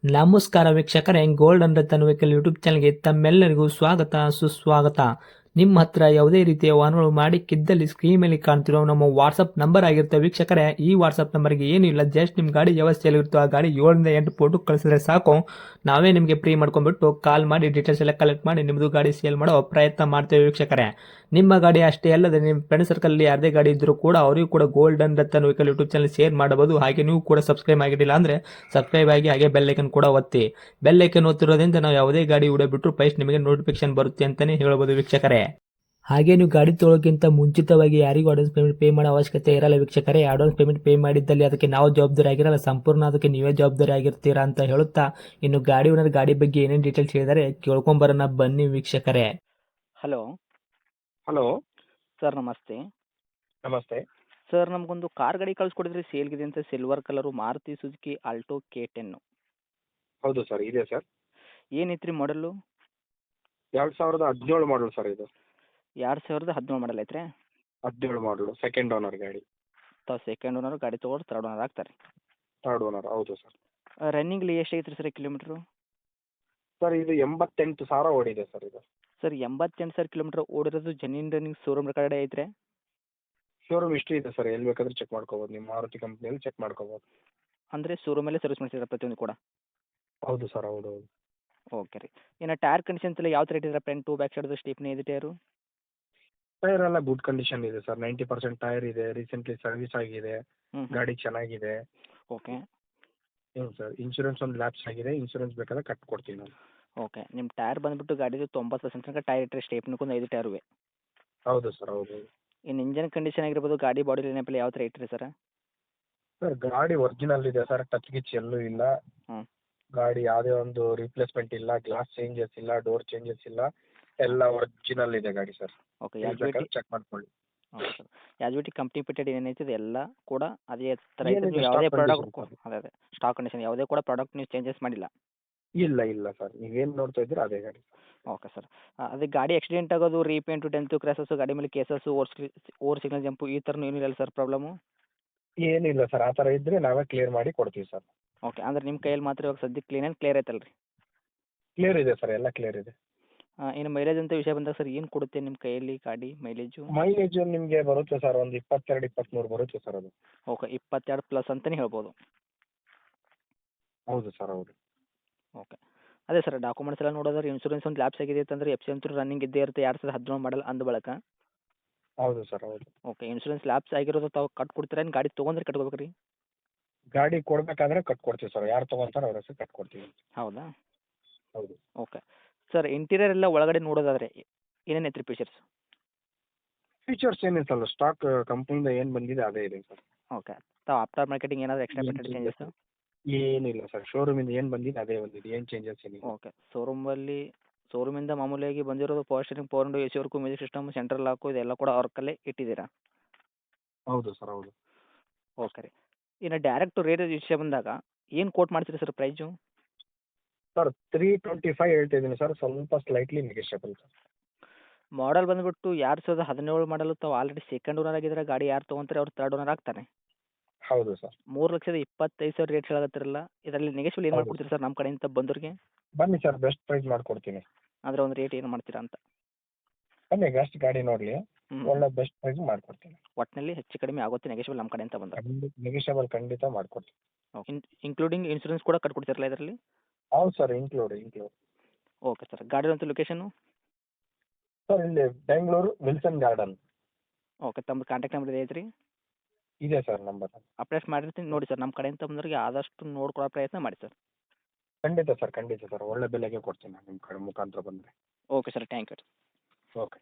ನಮಸ್ಕಾರ ವೀಕ್ಷಕರೇ, gold and Ratan vehicle YouTube ಚಾನಲ್ಗೆ ತಮ್ಮೆಲ್ಲರಿಗೂ ಸ್ವಾಗತ ಸುಸ್ವಾಗತ. ನಿಮ್ಮ ಹತ್ರ ಯಾವುದೇ ರೀತಿಯ ವಾಹನಗಳು ಮಾಡಿಕ್ಕಿದ್ದಲ್ಲಿ ಸ್ಕ್ರೀನ್ ಮೇಲೆ ಕಾಣ್ತಿರೋ ನಮ್ಮ ವಾಟ್ಸಪ್ ನಂಬರ್ ಆಗಿರುತ್ತೆ ವೀಕ್ಷಕರೇ. ಈ ವಾಟ್ಸಪ್ ನಂಬರ್ಗೆ ಏನಿಲ್ಲ, ಜಸ್ಟ್ ನಿಮ್ಮ ಗಾಡಿ ವ್ಯವಸ್ಥೆಯಲ್ಲಿರುತ್ತೋ ಆ ಗಾಡಿ 7 ರಿಂದ 8 ಫೋಟೋ ಕಳಿಸಿದ್ರೆ ಸಾಕು, ನಾವೇ ನಿಮಗೆ ಫ್ರೀ ಮಾಡ್ಕೊಂಡ್ಬಿಟ್ಟು ಕಾಲ್ ಮಾಡಿ ಡೀಟೇಲ್ಸ್ ಎಲ್ಲ ಕಲೆಕ್ಟ್ ಮಾಡಿ ನಿಮ್ಮದು ಗಾಡಿ ಸೇಲ್ ಮಾಡೋ ಪ್ರಯತ್ನ ಮಾಡ್ತೇವೆ ವೀಕ್ಷಕರೇ. ನಿಮ್ಮ ಗಾಡಿ ಅಷ್ಟೇ ಅಲ್ಲದೆ ನಿಮ್ಮ ಫ್ರೆಂಡ್ ಸರ್ಕಲ್ ಯಾರದೇ ಗಾಡಿ ಇದ್ದರೂ ಕೂಡ ಅವರಿಗೂ ಕೂಡ gold and Ratan vehicle YouTube channel share ಮಾಡಬಹುದು. ಹಾಗೆ ನೀವು ಕೂಡ ಸಬ್ಸ್ಕ್ರೈಬ್ ಆಗಿರಲಿಲ್ಲ ಅಂದರೆ ಸಬ್ಸ್ಕ್ರೈಬ್ ಆಗಿ ಹಾಗೆ ಬೆಲ್ ಐಕನ್ ಕೂಡ ಒತ್ತಿ. ಬೆಲ್ ಐಕನ್ ಒತ್ತಿರೋದ್ರಿಂದ ನಾವು ಯಾವುದೇ ಗಾಡಿ ವಿಡಿಯೋ ಬಿಟ್ಟರು ಫಸ್ಟ್ ನಿಮಗೆ ನೋಟಿಫಿಕೇಶನ್ ಬರುತ್ತೆ ಅಂತಾನೆ ಹೇಳ್ಬೋದು ವೀಕ್ಷಕರೇ. ಹಾಗೆ ನೀವು ಗಾಡಿ ತೊಳೋಕ್ಕಿಂತ ಮುಂಚಿತವಾಗಿ ಯಾರಿಗೂ ಅಡ್ವಾನ್ಸ್ ಪೇಮೆಂಟ್ ಪೇ ಮಾಡೋ ಅವಶ್ಯಕತೆ ಇರಲ್ಲ ವೀಕ್ಷಕರೇ. ಅಡ್ವಾನ್ಸ್ ಪೇಮೆಂಟ್ ಪೇ ಮಾಡಿದ್ದಲ್ಲಿ ಅದಕ್ಕೆ ನಾವು ಜವಾಬ್ದಾರಿ ಆಗಿರಲ್ಲ, ಸಂಪೂರ್ಣ ಅದಕ್ಕೆ ನೀವೇ ಜವಾಬ್ದಾರಿ ಆಗಿರ್ತೀರಾ ಅಂತ ಹೇಳುತ್ತಾ, ಇನ್ನು ಗಾಡಿ ಓನರ್ ಗಾಡಿ ಬಗ್ಗೆ ಏನೇನು ಡೀಟೇಲ್ಸ್ ಹೇಳಿದರೆ ಕೇಳ್ಕೊಂಬರೋಣ ಬನ್ನಿ ವೀಕ್ಷಕರೇ. ಹಲೋ ಹಲೋ ಸರ್, ನಮಸ್ತೆ. ನಮಸ್ತೆ. ಸರ್, ನಮಗೊಂದು ಕಾರ್ ಗಾಡಿ ಕಳಿಸ್ಕೊಡಿದ್ರಿ, ಸೇಲ್ಗಿದೆ ಅಂತ. Silver colour Maruti Suzuki Alto K10. ಹೌದು ಸರ್, ಇದೆ ಸರ್. ಏನೈತ್ರಿ ಮಾಡಲು? 2017 ಮಾಡಲ್ ಸರ್ ಇದು. 2017 ಮಾಡಲ್ ಐತ್ರಿ. 17 ಮಾಡಲು, ಸೆಕೆಂಡ್ ಓನರ್ ಗಾಡಿ. ತಾವು ಸೆಕೆಂಡ್ ಓನರ್, ಗಾಡಿ ತೊಗೊಂಡು ಥರ್ಡ್ ಓನರ್ ಆಗ್ತಾರೆ. ಥರ್ಡ್ ಓನರ್, ಹೌದು ಸರ್. ರನ್ನಿಂಗ್ಲಿ ಎಷ್ಟು ಐತ್ರಿ ಸರ್ ಕಿಲೋಮೀಟ್ರು? ಸರ್ ಇದು 88,000 ಓಡಿದೆ ಸರ್ ಇದು. ಸರ್ 88 ಸರ್ ಕಿಲೋಮೀಟ್ರ್ ಓಡಿರೋದು. ಜೆನ್ಯೂನ್ ರನ್ನಿಂಗ್ ಶೋರೂಮ್ ರೆಕಾರ್ಡ್ ಐತ್ರಿ. ಶೋರೂಮ್ ಹಿಸ್ಟ್ರಿ ಇದೆ ಸರ್, ಎಲ್ಲಿ ಬೇಕಾದ್ರೆ ಚೆಕ್ ಮಾಡ್ಕೋಬೋದು. ನಿಮ್ಮ ಮಾರುತಿ ಕಂಪ್ನಿಯಲ್ಲಿ ಚೆಕ್ ಮಾಡ್ಕೋಬೋದು. ಅಂದರೆ ಶೋರೂಮಲ್ಲೇ ಸರ್ವಿಸ್ ಮಾಡ್ತಿದ್ರೆ ಪ್ರತಿಯೊಂದು ಕೂಡ? ಹೌದು ಸರ್, ಹೌದು ಹೌದು. ಓಕೆ ರೀ. ಇನ್ನು ಟೈರ್ ಕಂಡೀಷನ್ಸ್ ಎಲ್ಲ ಯಾವ ಥರ ಇಟ್ಟಿದ್ರೆ? ಫ್ರಂಟು ಬ್ಯಾಕ್ ಸೈಡ್ದು ಸ್ಟೀಪ್ನಿ ಇದೆ ಟೈರು? ಟೈರ್ ಎಲ್ಲ ಗುಡ್ ಕಂಡೀಷನ್ ಇದೆ ಸರ್. 90% ಟೈರ್ ಇದೆ. ರೀಸೆಂಟ್ಲಿ ಸರ್ವಿಸ್ ಆಗಿದೆ. ಹ್ಞೂ. ಗಾಡಿ ಚೆನ್ನಾಗಿದೆ. ಓಕೆ. ಹ್ಞೂ ಸರ್, ಇನ್ಶೂರೆನ್ಸ್ ಒಂದು ಲ್ಯಾಪ್ಸ್ ಆಗಿದೆ. ಇನ್ಶೂರೆನ್ಸ್ ಬೇಕಾದ್ರೆ ಕಟ್ ಕೊಡ್ತೀನಿ ನಾನು. ಓಕೆ. ನಿಮ್ಮ ಟೈರ್ ಬಂದುಬಿಟ್ಟು ಗಾಡಿದು 90% ತನಕ ಟೈರ್ ಇಟ್ಟರೆ, ಸ್ಟೇಪ್ನಿಗೊಂದು 5 ಟೈರುವೆ. ಹೌದು ಸರ್, ಹೌದು. ಇನ್ನು ಇಂಜನ್ ಕಂಡೀಷನ್ ಆಗಿರ್ಬೋದು, ಗಾಡಿ ಬಾಡಿ ಲೈನಪ್ಪಲ್ಲಿ ಯಾವ ಥರ ಇಟ್ಟಿರಿ ಸರ್? ಸರ್ ಗಾಡಿ ಒರಿಜಿನಲ್ ಇದೆ ಸರ್, ಟಚ್ ಗಿಚ್ ಎಲ್ಲೂ ಇಲ್ಲ. ಹ್ಞೂ. ಗಾಡಿ ಯಾವುದೇ ಒಂದು ರಿಪ್ಲೇಸ್ಮೆಂಟ್ ಇಲ್ಲ, ಗ್ಲಾಸ್ ಚೇಂಜಸ್ ಇಲ್ಲ, ಡೋರ್ ಚೇಂಜಸ್ ಇಲ್ಲ, ಎಲ್ಲ ಒರಿಜಿನಲ್ ಇದೆ ಗಾಡಿ ಸರ್. ಓಕೆ. ಚೆಕ್ ಮಾಡ್ಕೊಳ್ಳಿ. Okay sir. ಯಾಜ್ವಿಟಿ ಕಂಪ್ನಿ ಪಿಟೆಡ್ ಏನೈತೆ ಎಲ್ಲ ಕೂಡ ಅದೇ ಥರ ಐತೆ. ಏನಿದೆ, ನೀವು ಯಾವುದೇ stock ಪ್ರಾಡಕ್ಟ್ condition sir. ಅದೇ ಸ್ಟಾಕ್ ಕಂಡೀಷನ್ ಯಾವುದೇ ಕೂಡ ಪ್ರಾಡಕ್ಟ್ ನೀವು ಚೇಂಜಸ್ ಮಾಡಿಲ್ಲ? ಇಲ್ಲ ಇಲ್ಲ ಸರ್, ನೀವೇನು ನೋಡ್ತಾ ಇದ್ದೀರಾ ಅದೇ ಗಾಡಿ. Okay sir. ಅದೇ ಗಾಡಿ ಆಕ್ಸಿಡೆಂಟ್ ಆಗೋದು, ರೀಪೇಂಟು, ಡೆಂತು, ಕ್ರ್ಯಾಸಸ್ಸು, ಗಾಡಿ ಮೇಲೆ ಕೇಸಸ್ಸು, ಓವರ್ ಸಿಗ್ನಲ್ ಜಂಪು, ಈ ಥರನೂ ಏನಿಲ್ಲ ಸರ್ ಪ್ರಾಬ್ಲಮು? ಏನಿಲ್ಲ ಸರ್, ಆ ಥರ ಇದ್ದರೆ ನಾವೇ ಕ್ಲಿಯರ್ ಮಾಡಿ ಕೊಡ್ತೀವಿ ಸರ್. ಓಕೆ. ಅಂದ್ರೆ ನಿಮ್ಮ ಕೈಯಲ್ಲಿ ಮಾತ್ರ ಇವಾಗ ಸದ್ಯಕ್ಕೆ ಕ್ಲೀನ್ ಆ್ಯಂಡ್ ಕ್ಲಿಯರ್ ಐತಲ್ಲ ರೀ? ಕ್ಲಿಯರ್ ಇದೆ ಸರ್, ಎಲ್ಲ ಕ್ಲಿಯರ್ ಇದೆ. ಇನ್ನು ಮೈಲೇಜ್ ಅಂತ ವಿಷಯ ಬಂದಾಗ ಸರ್, ಏನು ಕೊಡುತ್ತೆ ನಿಮ್ಮ ಕೈಯಲ್ಲಿ ಗಾಡಿ ಮೈಲೇಜು? ಮೈಲೇಜ್ ನಿಮಗೆ ಬರುತ್ತೆ ಸರ್, ಒಂದು 22-23 ಬರುತ್ತೆ ಸರ್ ಅದು. ಓಕೆ. 22 ಪ್ಲಸ್ ಅಂತಲೇ ಹೇಳ್ಬೋದು. ಹೌದು ಸರ್, ಹೌದು. ಓಕೆ. ಅದೇ ಸರ್, ಡಾಕ್ಯುಮೆಂಟ್ಸ್ ಎಲ್ಲ ನೋಡೋದ್ರೆ ಇನ್ಶೂರೆನ್ಸ್ ಒಂದು ಲ್ಯಾಪ್ಸ್ ಆಗಿದೆ ಅಂತಂದರೆ ಎಫ್ ಸಿ ಅಂತೂ ರನ್ನಿಂಗ್ ಇದ್ದೇ ಇರುತ್ತೆ. 2017 ಮಾಡಲ್ ಅಂದ ಬಳಕ. ಹೌದು ಸರ್, ಹೌದು. ಓಕೆ. ಇನ್ಶೂರೆನ್ಸ್ ಲ್ಯಾಪ್ಸ್ ಆಗಿರೋದು ತಾವು ಕಟ್ ಕೊಡ್ತೀರಾ, ಏನು ಗಾಡಿ ತೊಗೊಂಡ್ರೆ ಕಟ್ಕೋಬೇಕು ರೀ? ಗಾಡಿ ಕೊಡಬೇಕಾದ್ರೆ ಕಟ್ ಕೊಡ್ತೀವಿ ಸರ್, ಯಾರು ತೊಗೊಂತಾರೆ ಅವ್ರ ಹೆಸರು ಕಟ್ ಕೊಡ್ತೀವಿ. ಹೌದಾ? ಹೌದು. ಓಕೆ. ಸರ್, ಇಂಟೀರಿಯರ್ ಎಲ್ಲ ಒಳಗಡೆ ನೋಡೋದಾದರೆ ಏನೇನು ಐತ್ರಿ ಫೀಚರ್ಸ್? ಫೀಚರ್ಸ್ ಏನಿತ್ತಲ್ಲ, ಸ್ಟಾಕ್ ಕಂಪ್ನಿಯಿಂದ ಏನು ಬಂದಿದೆ ಅದೇ ಇದೆ ಸರ್. ಓಕೆ. ತಾವು ಆಫ್ಟರ್ ಮಾರ್ಕೆಟಿಂಗ್ ಏನಾದರೂ ಎಕ್ಸ್ಟ್ರಾ ಪೇಟೆಡ್ ಚೇಂಜಸ್? ಏನಿಲ್ಲ ಸರ್, ಶೋರೂಮಿಂದ ಏನು ಬಂದಿದೆ ಅದೇ ಬಂದಿದೆ, ಏನು ಚೇಂಜಸ್ ಏನಿಲ್ಲ. ಓಕೆ. ಶೋರೂಮಿಂದ ಮಾಮೂಲಿಯಾಗಿ ಬಂದಿರೋದು power steering, power window, AC work, music system, central lock, ಇದೆಲ್ಲ ಕೂಡ ವರ್ಕಲ್ಲೇ ಇಟ್ಟಿದ್ದೀರಾ? ಹೌದು ಸರ್, ಹೌದು. ಓಕೆ ರೀ. ಇನ್ನು ಡೈರೆಕ್ಟ್ ರೇಟ್ ವಿಷಯ ಬಂದಾಗ ಏನು ಕೋಟ್ ಮಾಡ್ತೀರಿ ಸರ್ ಪ್ರೈಸು? ಸರ್ 325 ಹೇಳ್ತಾ ಇದ್ದೀನಿ ಸರ್, ಸ್ವಲ್ಪ ಸ್ಲೈಟ್ಲಿ ನೆಗೆಷಿಯಬಲ್ ಸರ್. ಮಾಡಲ್ ಬಂದುಬಿಟ್ಟು 2017 ಮಾಡಲು. ತಾವು ಆಲ್ರೆಡಿ ಸೆಕೆಂಡ್ ಓನರ್ ಆಗಿದ್ರೆ, ಗಾಡಿ ಯಾರು ತೊಗೊಂತಾರೆ ಅವ್ರು ಥರ್ಡ್ ಓನರ್ ಆಗ್ತಾನೆ. ಹೌದು ಸರ್. 3,25,000 ರೇಟ್ ಹೇಳಕತ್ತಿರಲ್ಲ, ಇದರಲ್ಲಿ ನೆಗೆಶ್ವಲ್ ಏನು ಹೌದು. ಮಾಡ್ಕೊಡ್ತೀರಿ ಸರ್ ನಮ್ಮ ಕಡೆಯಿಂದ ಬಂದವ್ರಿಗೆ? ಬನ್ನಿ ಸರ್, ಬೆಸ್ಟ್ ಪ್ರೈಸ್ ಮಾಡಿಕೊಡ್ತೀನಿ. ಅಂದರೆ ಒಂದು ರೇಟ್ ಏನು ಮಾಡ್ತೀರಾ ಅಂತ? ಬನ್ನಿ, ಬೆಸ್ಟ್ ಗಾಡಿ ನೋಡಲಿ, ಒಳ್ಳೆ ಬೆಸ್ಟ್ ಪ್ರೈಸ್ ಮಾಡಿಕೊಡ್ತೀನಿ. ಒಟ್ಟಿನಲ್ಲಿ ಹೆಚ್ಚು ಕಡಿಮೆ ಆಗುತ್ತೆ ನೆಗೆಶ್ವಲ್ ನಮ್ಮ ಕಡೆಯಿಂದ ಬಂದರೆ? ನೆಗೆಷಿಯಬಲ್ ಖಂಡಿತ ಮಾಡಿಕೊಡ್ತೀನಿ. ಇನ್ಕ್ಲೂಡಿಂಗ್ ಇನ್ಶೂರೆನ್ಸ್ ಕೂಡ ಕಟ್ಕೊಡ್ತೀರಲ್ಲ ಇದರಲ್ಲಿ? ಹೌದು ಸರ್, ಇನ್ಕ್ಲೂಡ್. Okay sir. ಗಾಡಿದಂತ ಲೊಕೇಶನು? ಸರ್ ಇಲ್ಲಿ ಬೆಂಗಳೂರು ವಿಲ್ಸನ್ ಗಾರ್ಡನ್. ಓಕೆ. ತಮ್ಮ ಕಾಂಟ್ಯಾಕ್ಟ್ ನಂಬರ್ ಐತ್ರಿ? ಇದೆ ಸರ್ ನಂಬರ್. ಅಪ್ಡೇಟ್ ಮಾಡಿರ್ತೀನಿ ನೋಡಿ ಸರ್. ನಮ್ಮ ಕಡೆಯಿಂದ ಬಂದವ್ರಿಗೆ ಆದಷ್ಟು ನೋಡ್ಕೊಡೋ ಪ್ರಯತ್ನ ಮಾಡಿ ಸರ್. ಖಂಡಿತ ಸರ್, ಖಂಡಿತ ಸರ್, ಒಳ್ಳೆ ಬೆಲೆಗೆ ಕೊಡ್ತೀನಿ ನಾನು ನಿಮ್ಮ ಕಡೆ ಮುಖಾಂತರ ಬಂದರೆ. Okay sir, thank you. Okay.